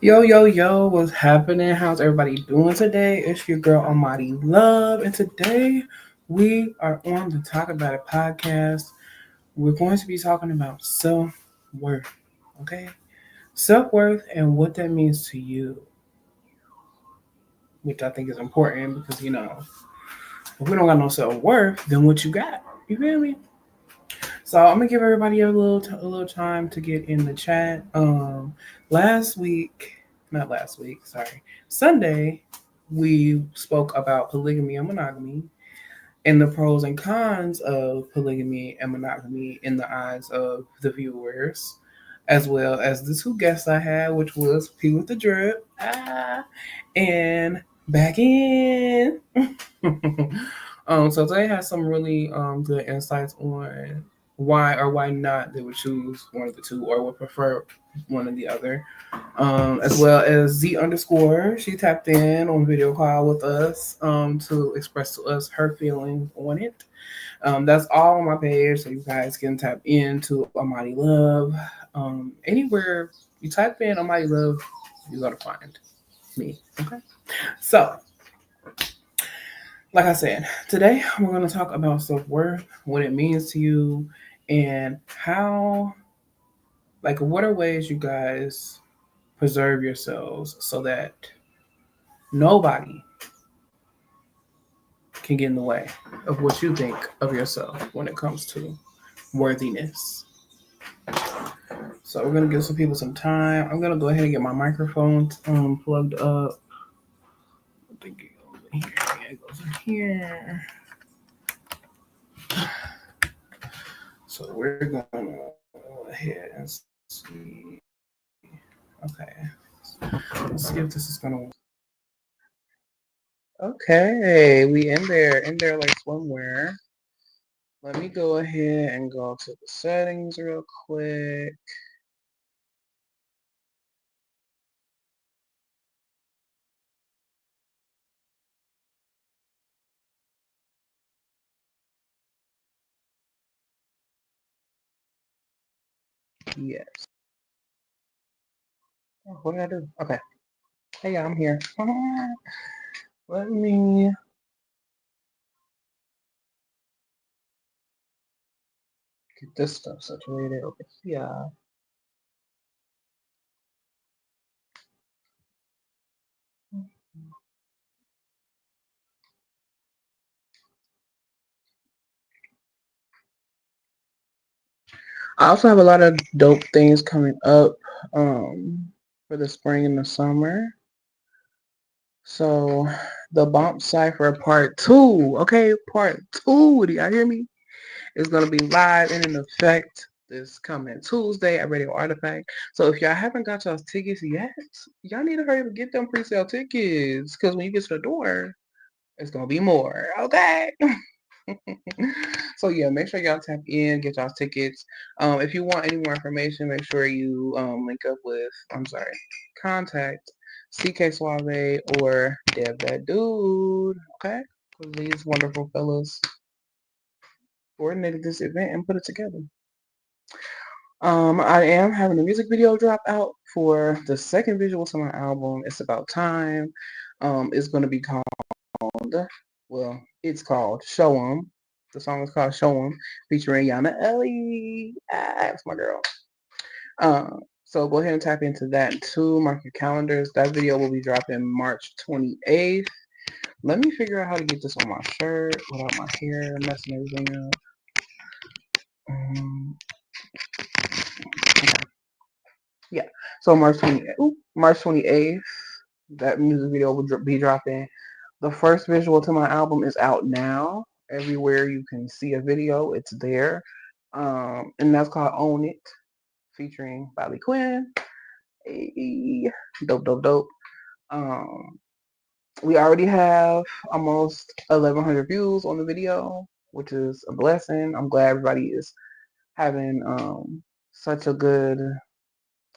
Yo, yo, yo, what's happening? How's everybody doing today? It's your girl Almighty Love, and today we are on the Talk About It podcast. We're going to be talking about self worth, okay? Self worth and what that means to you, which I think is important because if we don't got no self worth, then what you got? You feel me? So I'm gonna give everybody a little time to get in the chat. Last week, not last week, sorry, Sunday, we spoke about polygamy and monogamy and the pros and cons of polygamy and monogamy in the eyes of the viewers, as well as the two guests I had, which was P with the drip, and back in. So they had some really good insights on why or why not they would choose one of the two or would prefer one or the other. As well as Z underscore, she tapped in on video call with us to express to us her feelings on it. That's all on my page, so you guys can tap into Almighty Love. Anywhere you type in Almighty Love, you're gonna find me. Okay, so like I said, today we're going to talk about self worth, what it means to you, and how, like, what are ways you guys preserve yourselves so that nobody can get in the way of what you think of yourself when it comes to worthiness. So we're going to give some people some time. I'm going to go ahead and get my microphone plugged up. I think it goes in here. Yeah, it goes in here. So we're going to go ahead and see. Okay. Let's see if this is going to work. Okay, we in there like swimwear. Let me go ahead and go to the settings real quick. Yes. Oh, what did I do? Okay. Hey, I'm here. Let me get this stuff situated over here. I also have a lot of dope things coming up for the spring and the summer. So the Bump Cipher Part 2, okay, Part 2, do y'all hear me? It's going to be live and in effect this coming Tuesday at Radio Artifact. So if y'all haven't got y'all's tickets yet, y'all need to hurry up and get them pre-sale tickets because when you get to the door, it's going to be more, okay? So yeah, make sure y'all tap in, get y'all's tickets. If you want any more information, make sure you link up with, contact CK Suave or Deb That Dude, okay? Because these wonderful fellas coordinated this event and put it together. I am having a music video drop out for the second visual to my album. It's About Time. It's going to be called, it's called Show 'em. The song is called Show 'em, featuring Yana Ellie. That's my girl. So go ahead and tap into that too. Mark your calendars. That video will be dropping March 28th. Let me figure out how to get this on my shirt without my hair messing everything up. Okay. Yeah. So March 28th, that music video will be dropping. The first visual to my album is out now. Everywhere you can see a video, it's there. And that's called Own It, featuring Bobby Quinn. Hey, dope, dope, dope. Um, we already have almost 1,100 views on the video, which is a blessing. I'm glad everybody is having such a good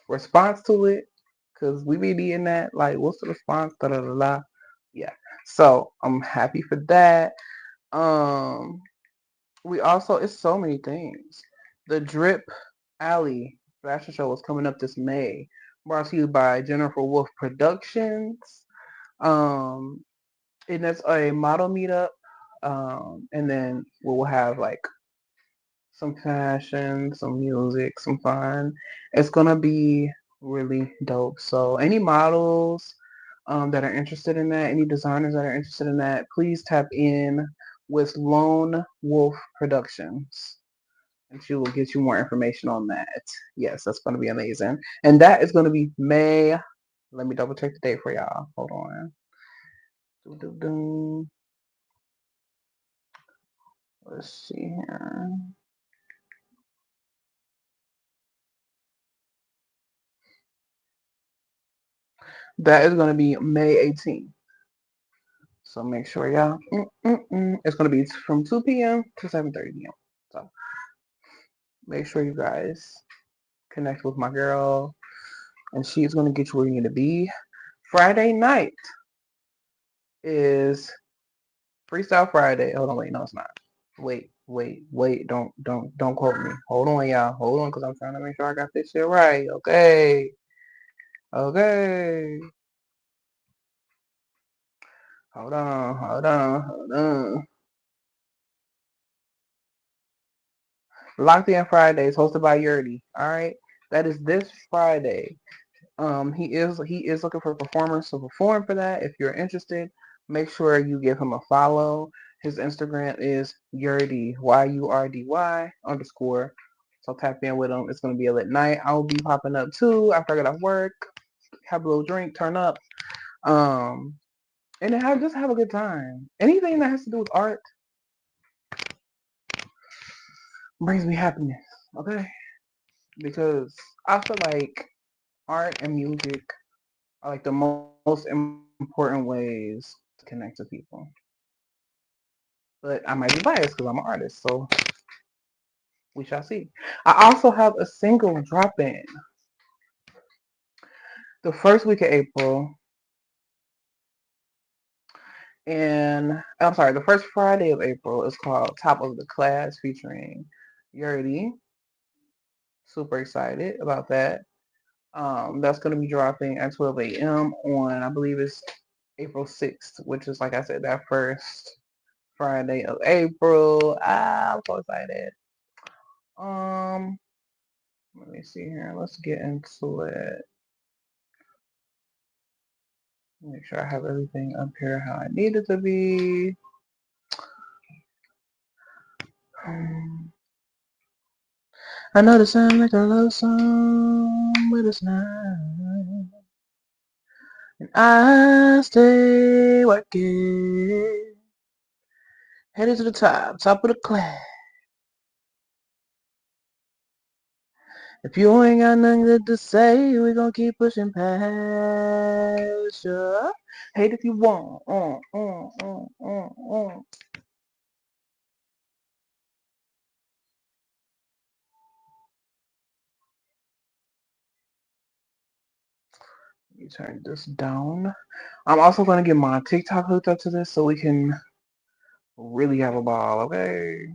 response to it because we be needing that. Like, what's the response? Da da da da. Yeah. So I'm happy for that. Um, we also it's so many things. The Drip Alley fashion show is coming up this May. brought to you by Jennifer Wolf Productions. Um, and that's a model meetup. And then we'll have like some fashion, some music, some fun. It's gonna be really dope. So any models that are interested in that, any designers that are interested in that, please tap in with Lone Wolf Productions. And she will get you more information on that. Yes, that's going to be amazing. And that is going to be May. Let me double check the date for y'all. Hold on. Let's see here. That is going to be May 18th. So make sure y'all. It's going to be from 2 p.m. to 7:30 p.m. So make sure you guys connect with my girl, and she's going to get you where you need to be. Friday night is Freestyle Friday. Hold on, wait, no, it's not. Wait. Don't quote me. Hold on, y'all. Hold on, because I'm trying to make sure I got this shit right. Okay. Okay. Hold on. Locked In Fridays, hosted by Yurdi. All right. That is this Friday. He is looking for performers to perform for that. If you're interested, make sure you give him a follow. His Instagram is Yurdy, YURDY _ So tap in with him. It's gonna be a lit night. I'll be popping up too after I get off work, have a little drink, turn up, and then just have a good time. Anything that has to do with art brings me happiness. Okay, because I feel like art and music are like the most important ways to connect to people. But I might be biased because I'm an artist, so we shall see. I also have a single dropping the first week of April, and I'm sorry, the first Friday of April is called Top of the Class featuring Yurdi. Super excited about that. That's going to be dropping at 12 a.m. on, I believe it's April 6th, which is, like I said, that first Friday of April. I'm so excited. Let me see here. Let's get into it. Make sure I have everything up here how I need it to be. I know this sounds like a love song, but it's not. And I stay working, headed to the top of the class. If you ain't got nothing good to say, we gon' keep pushing past you. Hate if you want. Let me turn this down. I'm also gonna get my TikTok hooked up to this so we can really have a ball, okay?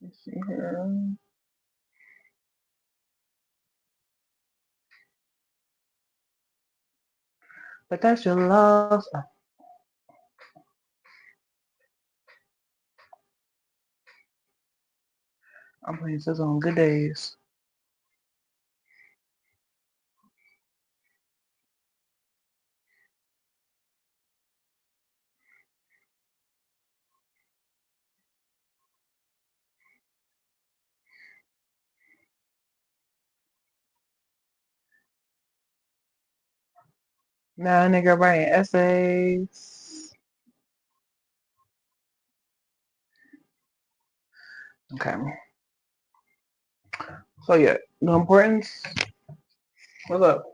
Let's see here. But that's your loss. I'm playing this on good days. Now, nigga, writing essays. Okay. So yeah, the importance. What's up?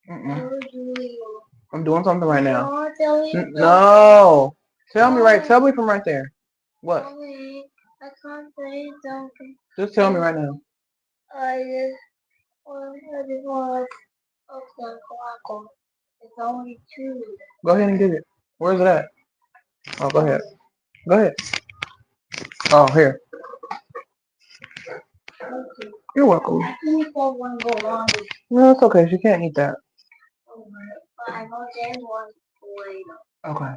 I'm doing something right now. No. Tell me right. Tell me from right there. What? I can't say something. Just tell me right now. I just want it's only two. Go ahead and get it. Where's it at? Oh, go ahead. Go ahead. Oh, here. You're welcome. No, it's okay. She can't eat that. Okay.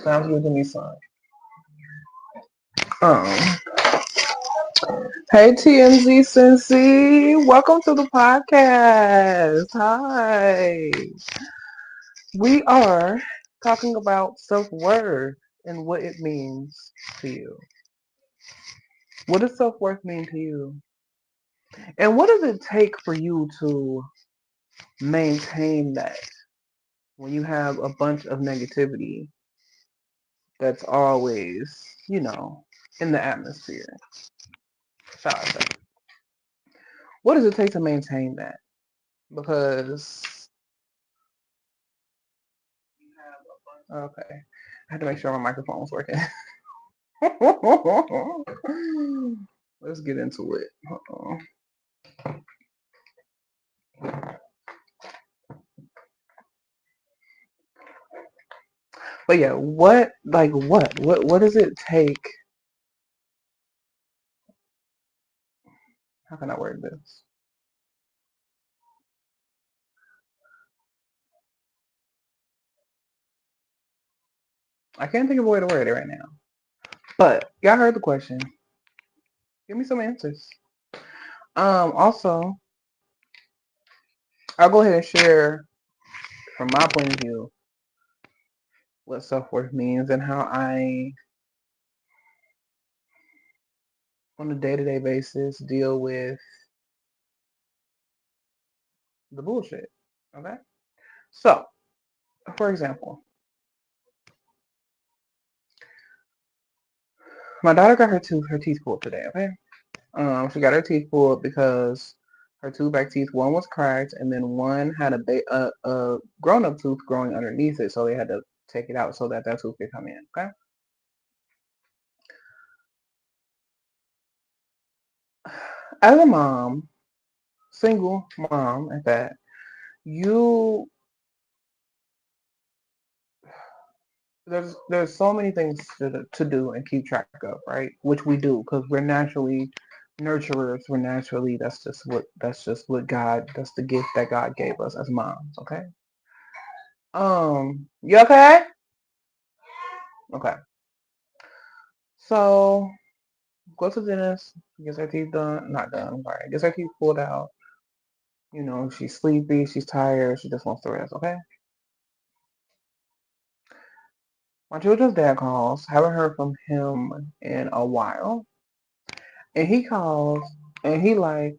Sounds good to me, son. Um, hey TMZ Sensei, welcome to the podcast. Hi. We are talking about self-worth and what it means to you. What does self-worth mean to you? And what does it take for you to maintain that when you have a bunch of negativity that's always, in the atmosphere? Shall I say? What does it take to maintain that? Because okay, I had to make sure my microphone was working. Let's get into it. But yeah, what does it take? How can I word this? I can't think of a way to word it right now. But y'all heard the question. Give me some answers. Also, I'll go ahead and share from my point of view what self-worth means and how I, on a day-to-day basis, deal with the bullshit. Okay? So, for example, my daughter got her teeth pulled today, okay? She got her teeth pulled because her two back teeth, one was cracked, and then one had a grown-up tooth growing underneath it, so they had to take it out so that tooth could come in. Okay. As a mom, single mom at that, you there's so many things to do and keep track of, right? Which we do because we're naturally nurturers. We're naturally that's God, that's the gift that God gave us as moms. Okay. You okay? Okay. So go to the dentist, gets her teeth done, not done, I'm sorry, gets her teeth pulled out. She's sleepy, she's tired, she just wants to rest, okay? My children's dad calls, haven't heard from him in a while. And he calls and he like,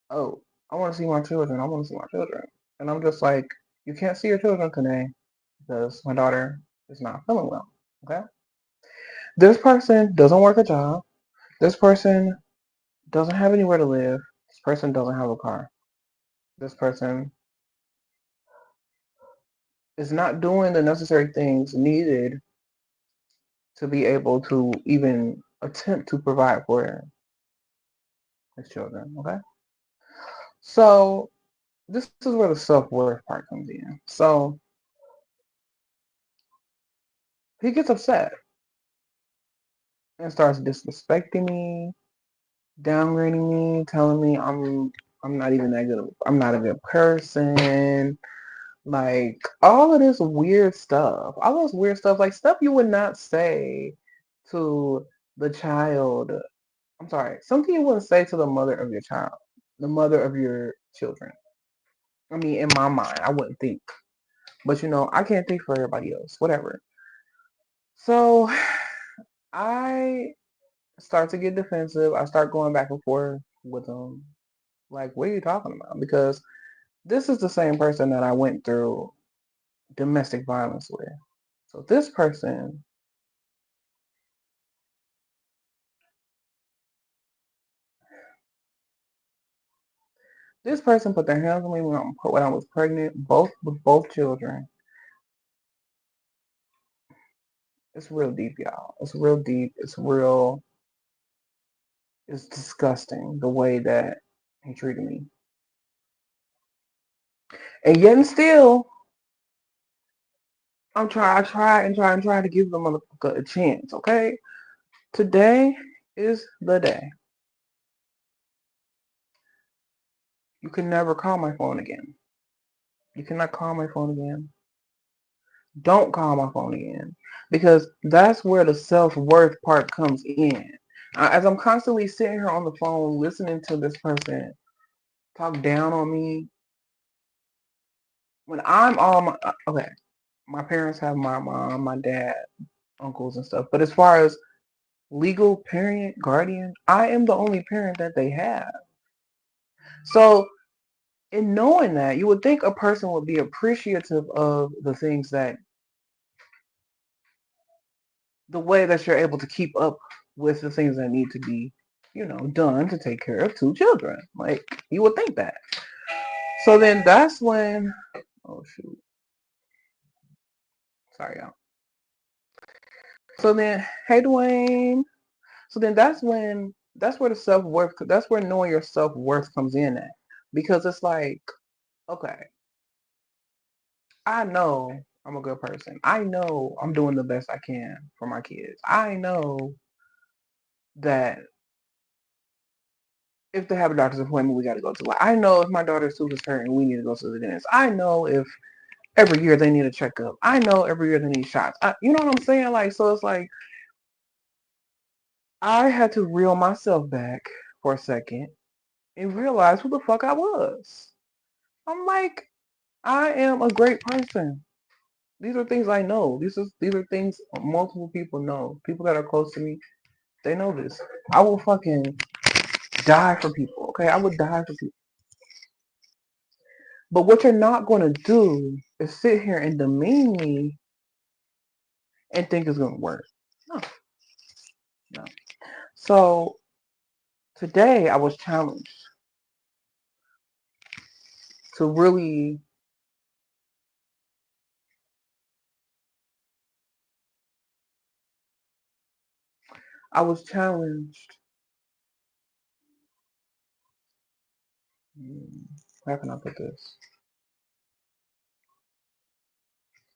oh, I want to see my children, I want to see my children. And I'm just like, you can't see your children today because my daughter is not feeling well, okay? This person doesn't work a job. This person doesn't have anywhere to live. This person doesn't have a car. This person is not doing the necessary things needed to be able to even attempt to provide for his children. Okay. So this is where the self-worth part comes in. So he gets upset and starts disrespecting me, downgrading me, telling me I'm not even that good. I'm not a good person. Like all of this weird stuff, all those weird stuff, like stuff you would not say to the child. I'm sorry, something you wouldn't say to the mother of your child, the mother of your children. I mean, in my mind, I wouldn't think. But I can't think for everybody else, whatever. So I start to get defensive. I start going back and forth with them. Like, what are you talking about? Because this is the same person that I went through domestic violence with. So this person put their hands on me when I was pregnant, with both children. It's real deep, y'all. It's real deep. It's disgusting the way that he treated me. And yet and still, I try to give them a chance, okay? Today is the day. You can never call my phone again. You cannot call my phone again. Don't call my phone again. Because that's where the self-worth part comes in. As I'm constantly sitting here on the phone listening to this person talk down on me, when I'm all my, okay, my parents have my mom, my dad, uncles and stuff. But as far as legal parent, guardian, I am the only parent that they have. So in knowing that, you would think a person would be appreciative of the things that, the way that you're able to keep up with the things that need to be, done to take care of two children. Like, you would think that. So then that's when, oh shoot, sorry y'all. So then, hey Dwayne. So then that's where the self-worth, that's where knowing your self-worth comes in at. Because it's like, okay, I know I'm a good person. I know I'm doing the best I can for my kids. I know that if they have a doctor's appointment, we got to go to. Like, I know if my daughter's tooth is hurting, we need to go to the dentist. I know if every year they need a checkup. I know every year they need shots. You know what I'm saying? Like, so it's like I had to reel myself back for a second and realize who the fuck I was. I'm like, I am a great person. These are things I know. These are things multiple people know. People that are close to me, they know this. I will fucking die for people. Okay, I would die for people. But what you're not going to do is sit here and demean me and think it's going to work. No, no. So today I was challenged to really, I was challenged. How can I put this?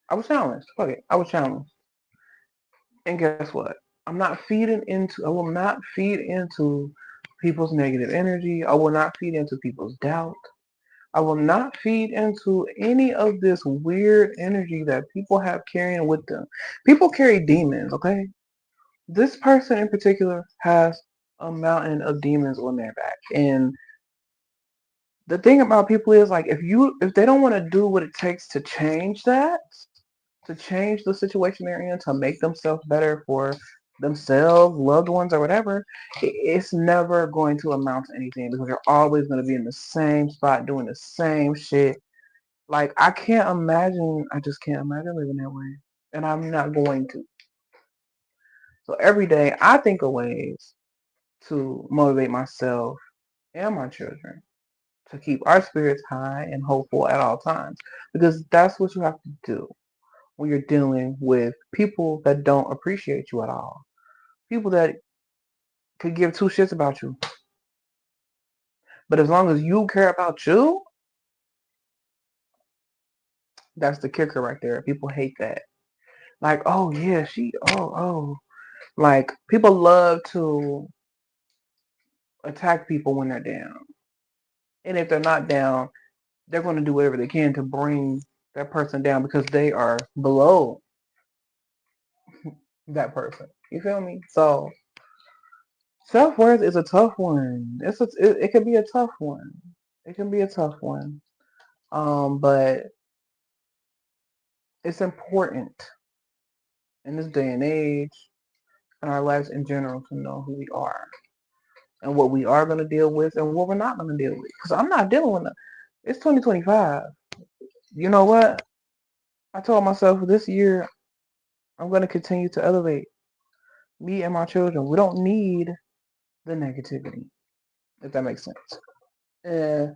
I was challenged. Fuck it. I was challenged. And guess what? I will not feed into people's negative energy. I will not feed into people's doubt. I will not feed into any of this weird energy that people have carrying with them. People carry demons, okay? This person in particular has a mountain of demons on their back. And the thing about people is like if they don't want to do what it takes to change that, to change the situation they're in, to make themselves better for themselves, loved ones, or whatever, it's never going to amount to anything because you're always going to be in the same spot doing the same shit. Like I just can't imagine living that way. And I'm not going to. So every day I think of ways to motivate myself and my children to keep our spirits high and hopeful at all times. Because that's what you have to do when you're dealing with people that don't appreciate you at all. People that could give two shits about you. But as long as you care about you, that's the kicker right there. People hate that. Like, oh yeah, oh. Like, people love to attack people when they're down. And if they're not down, they're going to do whatever they can to bring that person down because they are below that person. You feel me? So self-worth is a tough one. It can be a tough one. It can be a tough one. But it's important in this day and age and our lives in general to know who we are and what we are going to deal with and what we're not going to deal with. Because I'm not dealing with it. It's 2025. You know what? I told myself this year I'm going to continue to elevate me and my children. We don't need the negativity, if that makes sense. And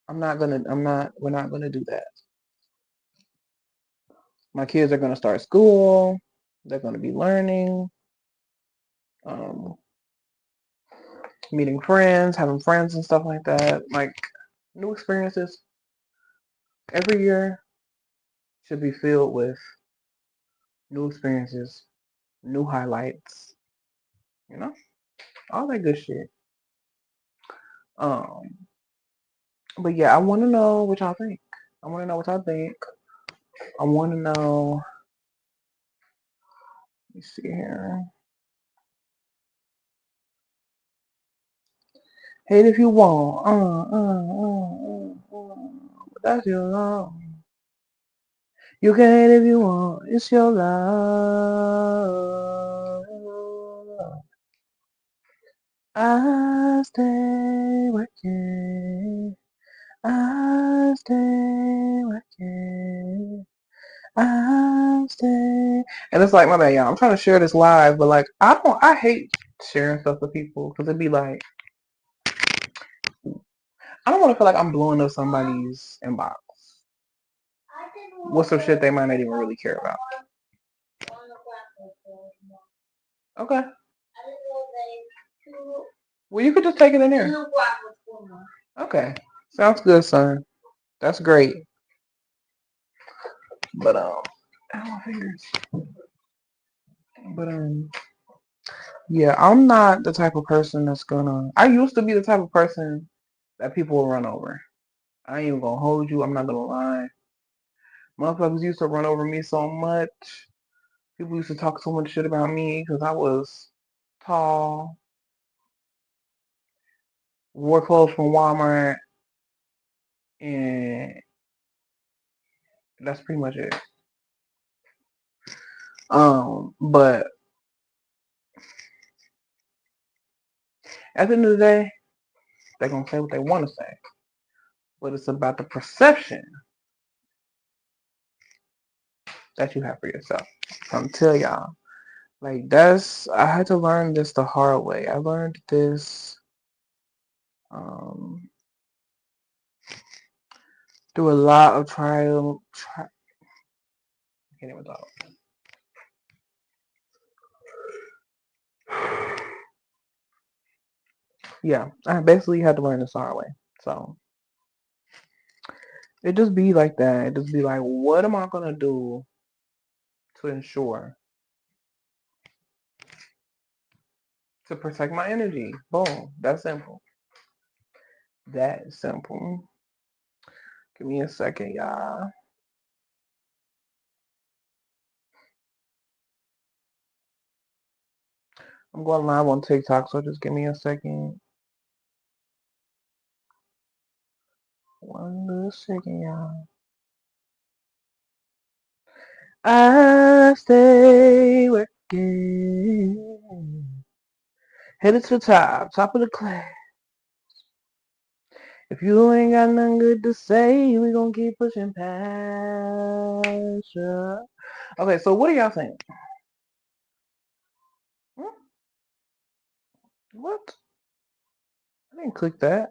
we're not gonna do that. My kids are gonna start school. They're gonna be learning, um, meeting friends, having friends and stuff like that. Like, new experiences every year should be filled with new experiences, new highlights, you know, all that good shit. Um, But yeah, I want to know what y'all think. I want to know what y'all think. I want to know. Let me see here. Hate if you want. But that's your love. You can hate if you want. It's your love. I stay working. I stay working. I stay. And it's like, my bad, y'all. I'm trying to share this live, but like, I hate sharing stuff with people because it'd be like, I don't want to feel like I'm blowing up somebody's inbox with some shit they might not even really care about. Okay. Well, you could just take it in there. Okay. Sounds good, son. That's great. But ow, my fingers. But yeah, I'm not the type of person that's gonna. I used to be the type of person that people will run over. I ain't even gonna hold you. I'm not gonna lie. Motherfuckers used to run over me so much. People used to talk so much shit about me because I was tall, wore clothes from Walmart, and that's pretty much it. But at the end of the day, they're gonna say what they want to say. But it's about the perception that you have for yourself. I'm tell y'all, like I had to learn this the hard way. I learned this um, through a lot of trial. I can't even talk. Yeah, I basically had to learn this the hard way. So it just be like that. It just be like, what am I gonna do to ensure to protect my energy? Boom. That's simple. That is simple. Give me a second, y'all. I'm going live on TikTok, so just give me a second. One little second, y'all. I stay working. Headed to the top of the class. If you ain't got nothing good to say, we gonna keep pushing past ya. Okay, so what do y'all think? What? I didn't click that.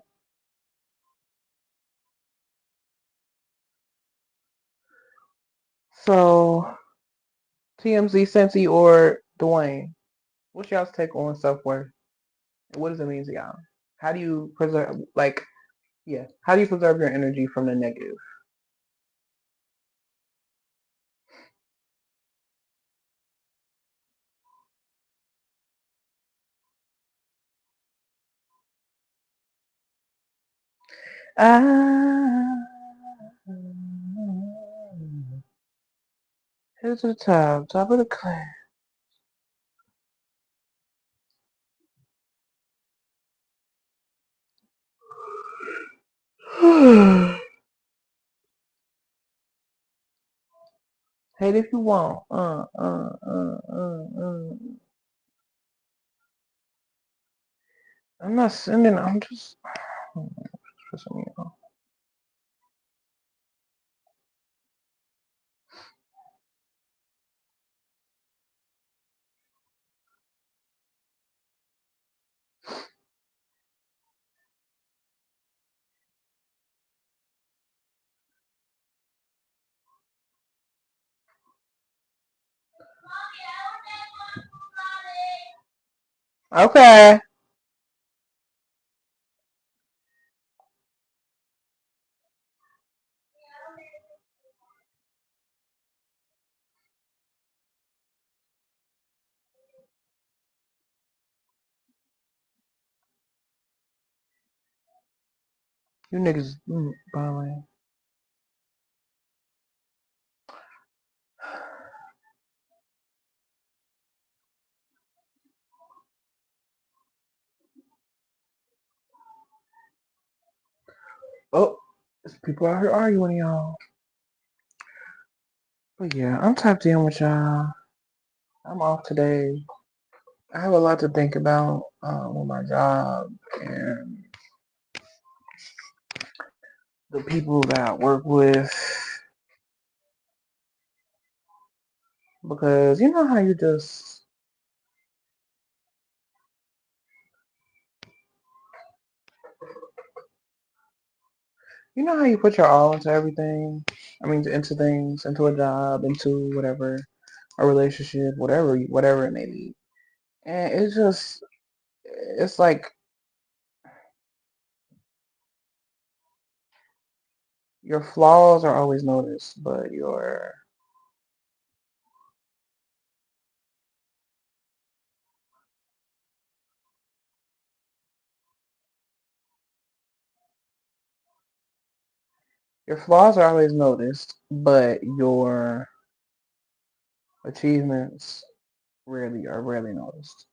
So, TMZ, Sensi, or Dwayne, what's y'all's take on self-worth? What does it mean to y'all? How do you preserve, like, yeah, how do you preserve your energy from the negative? Ah, here's the top of the class. Hate if you want. I'm not sending. I'm just. Pissing me off. Okay. You niggas, by the way. Oh, there's people out here arguing, y'all. But yeah, I'm tapped in with y'all. I'm off today. I have a lot to think about with my job and the people that I work with. Because you know how you put your all into everything? I mean, into things, into a job, into whatever, a relationship, whatever it may be. And it's like your flaws are always noticed, but your flaws are always noticed, but your achievements rarely noticed.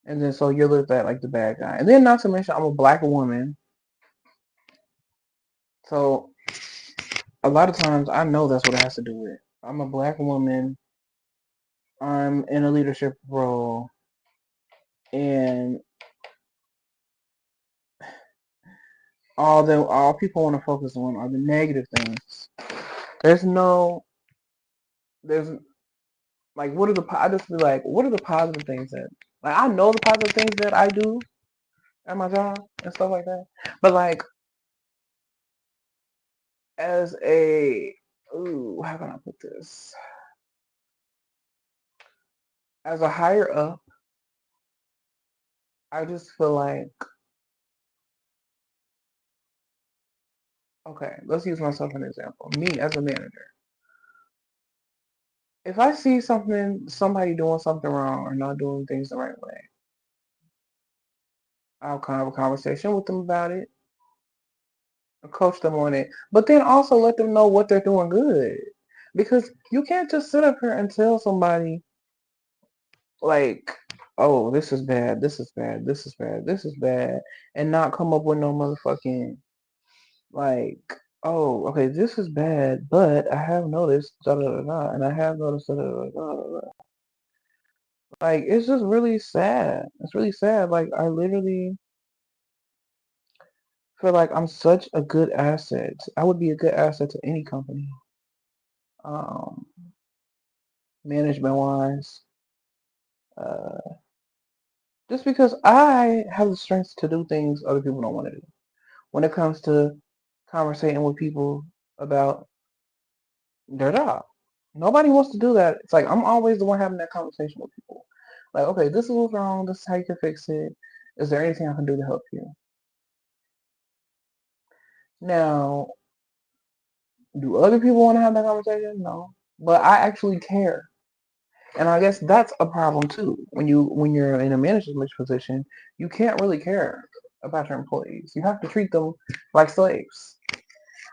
And then so you're looked at like the bad guy. And then not to mention I'm a black woman. So a lot of times I know that's what it has to do with. I'm a black woman. I'm in a leadership role, and all people want to focus on are the negative things. There's no there's like what are the I just be like what are the positive things that like I know the positive things that I do at my job and stuff like that. But like as a how can I put this? As a higher up, I just feel like okay, let's use myself as an example. Me as a manager. If I see somebody doing something wrong or not doing things the right way, I'll kind of have a conversation with them about it, coach them on it, but then also let them know what they're doing good. Because you can't just sit up here and tell somebody like, oh, this is bad, this is bad, this is bad, this is bad, and not come up with no motherfucking like, oh, okay, this is bad, but I have noticed da da da da, and I have noticed da da da da. Like it's just really sad. It's really sad. Like I literally feel like I'm such a good asset. I would be a good asset to any company, um, management wise. Uh, just because I have the strength to do things other people don't want to do. When it comes to conversating with people about their job, nobody wants to do that. It's like I'm always the one having that conversation with people. Like, okay, this is what's wrong. This is how you can fix it. Is there anything I can do to help you? Now, do other people want to have that conversation? No. But I actually care. And I guess that's a problem too. When you're in a management position, you can't really care about your employees. You have to treat them like slaves.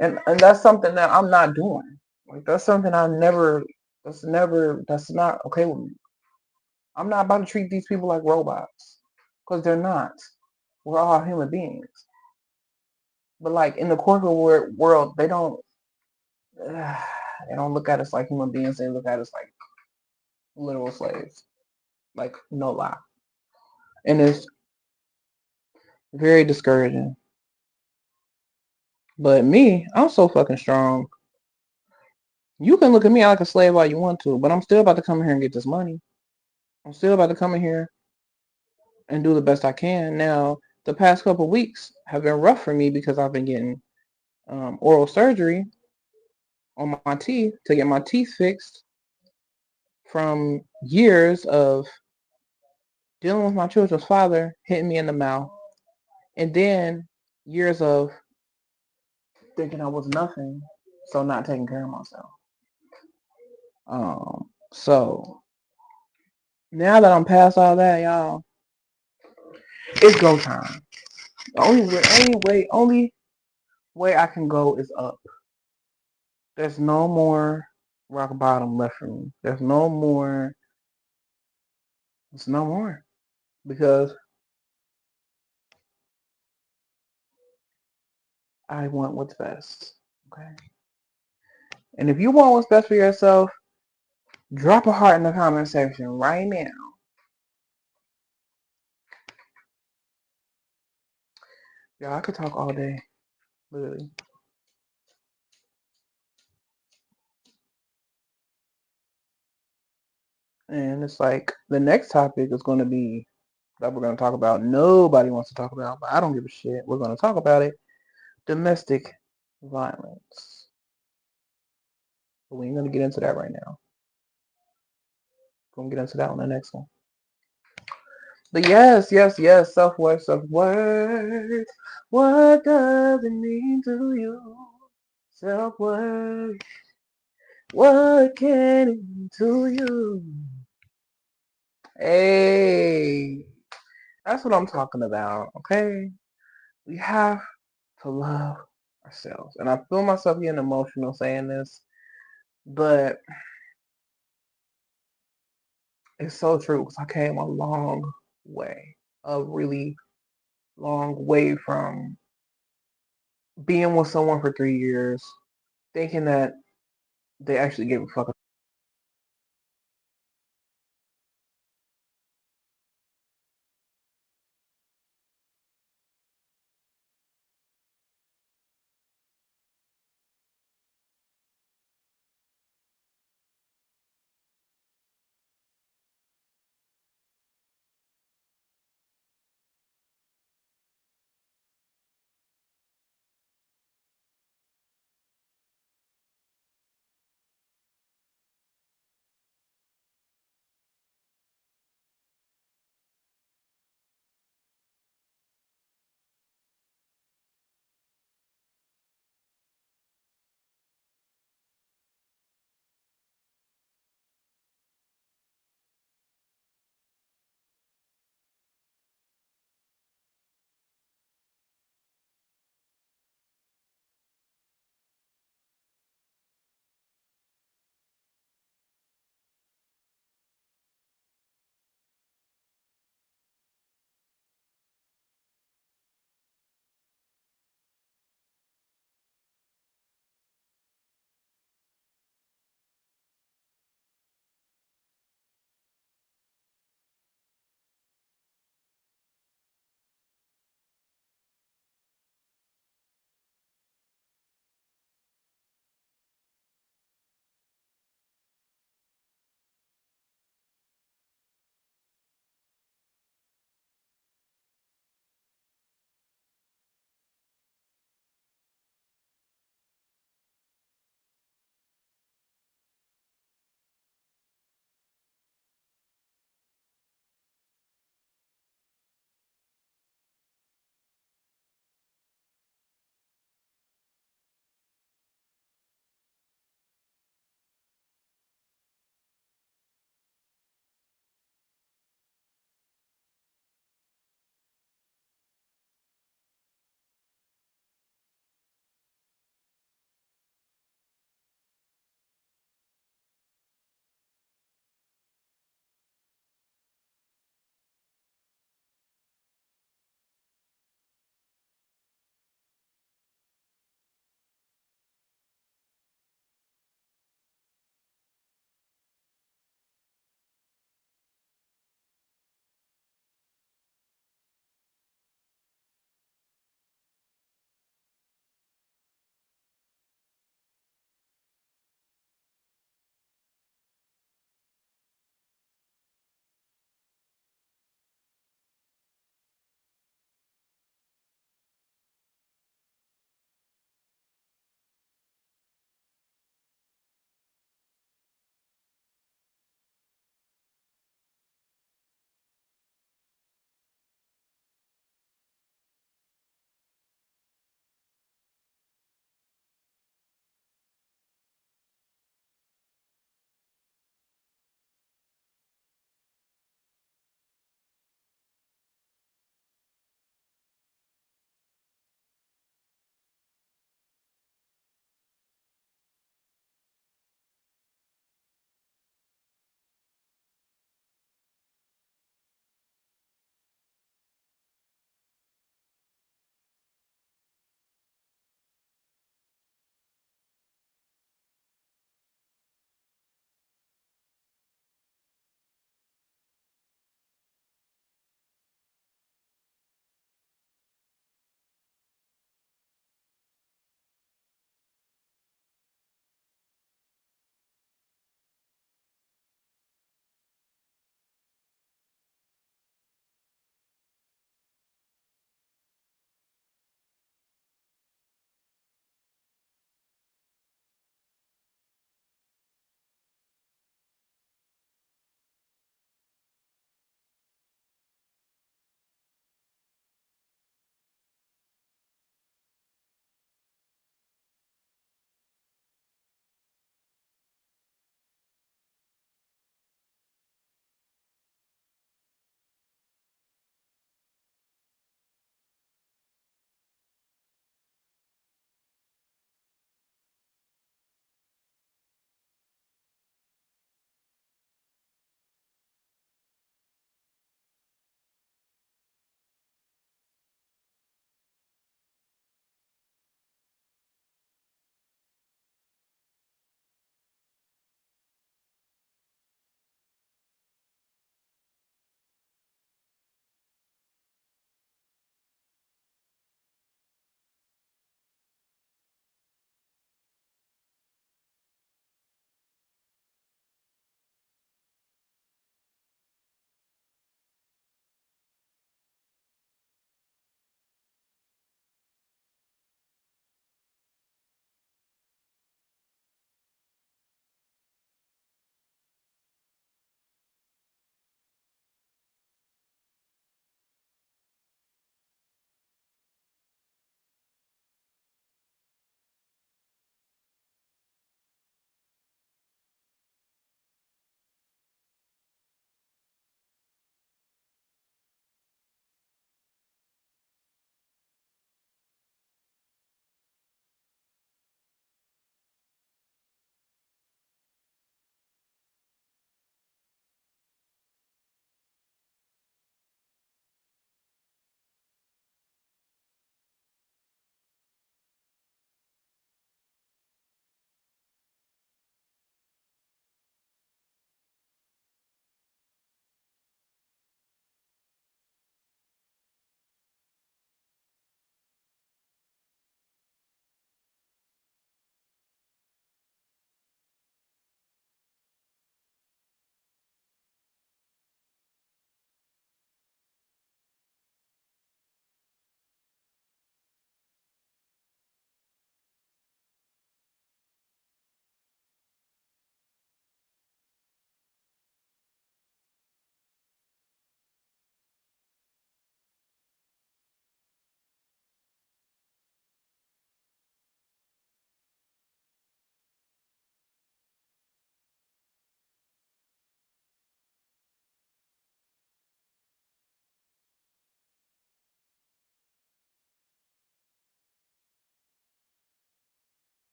And that's something that I'm not doing. Like that's something that's not okay with me. I'm not about to treat these people like robots. Because they're not. We're all human beings. But like in the corporate world, they don't look at us like human beings. They look at us like literal slaves. Like no lie. And it's very discouraging. But me, I'm so fucking strong. You can look at me like a slave all you want to, but I'm still about to come here and get this money. I'm still about to come in here and do the best I can. Now, the past couple of weeks have been rough for me because I've been getting oral surgery on my teeth to get my teeth fixed from years of dealing with my children's father hitting me in the mouth, and then years of thinking I was nothing, so not taking care of myself. So now that I'm past all that, y'all, it's go time. Only way I can go is up. There's no more rock bottom left for me. There's no more. There's no more because I want what's best. Okay. And if you want what's best for yourself, drop a heart in the comment section right now. Yeah, I could talk all day, literally. And it's like the next topic is going to be that we're going to talk about. Nobody wants to talk about, but I don't give a shit. We're going to talk about it. Domestic violence. But we ain't going to get into that right now. We're going to get into that on the next one. But yes, self-worth, self-worth. What does it mean to you? Self-worth. What can it mean to you? Hey, that's what I'm talking about, okay? We have to love ourselves. And I feel myself getting emotional saying this, but it's so true because I came a long way, a really long way from being with someone for 3 years, thinking that they actually gave a fuck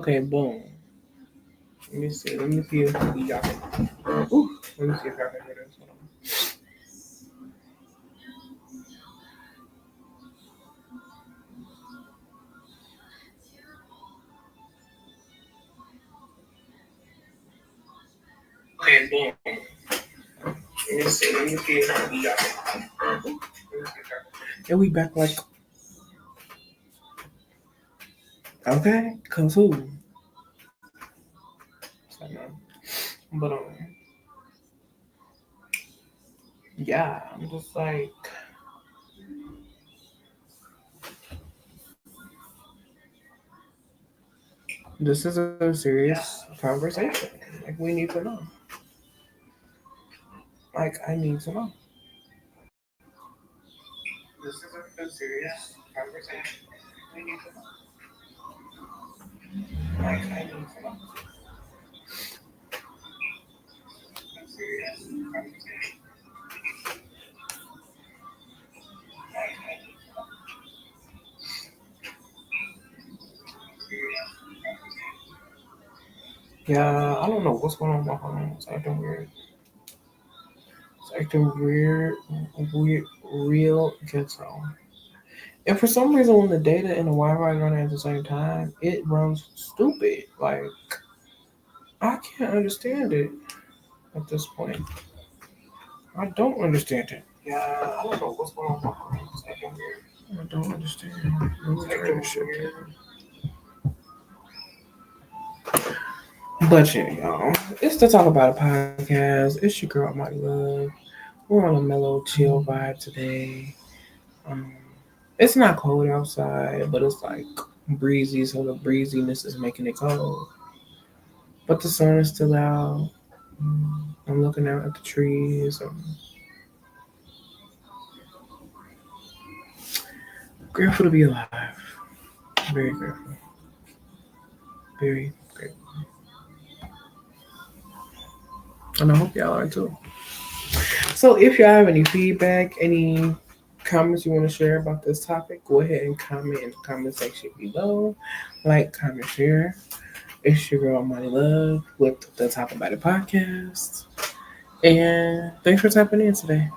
Okay, boom. Let me see. Let me see if y'all can. Ooh, let me see if y'all can hear this. Hold on. Okay, boom. Let me see. Let me see if y'all can. And we back like. Okay, cause who? But yeah, I'm just like. This is a serious conversation. Like, we need to know. Like, I need to know. This is a serious conversation. We need to know. Like, I need to know. A serious conversation. Like, I need to know. Serious conversation. Yeah, I don't know what's going on with my phone. It's acting weird. It's acting weird, real ghetto. And for some reason, when the data and the Wi-Fi run at the same time, it runs stupid. Like, I can't understand it at this point. I don't understand it. Yeah, I don't know what's going on with my phone. It's acting weird. I don't understand. It's acting weird. But yeah, y'all, it's the Talk About It podcast. It's your girl, Mighty Love. We're on a mellow, chill vibe today. Um, it's not cold outside, but it's like breezy, so the breeziness is making it cold. But the sun is still out. I'm looking out at the trees. I'm grateful to be alive. Very grateful. Very grateful. And I hope y'all are too. So if y'all have any feedback, any comments you want to share about this topic, go ahead and comment in the comment section below. Like, comment, share. It's your girl Money Love with the Talk About It podcast. And thanks for tapping in today.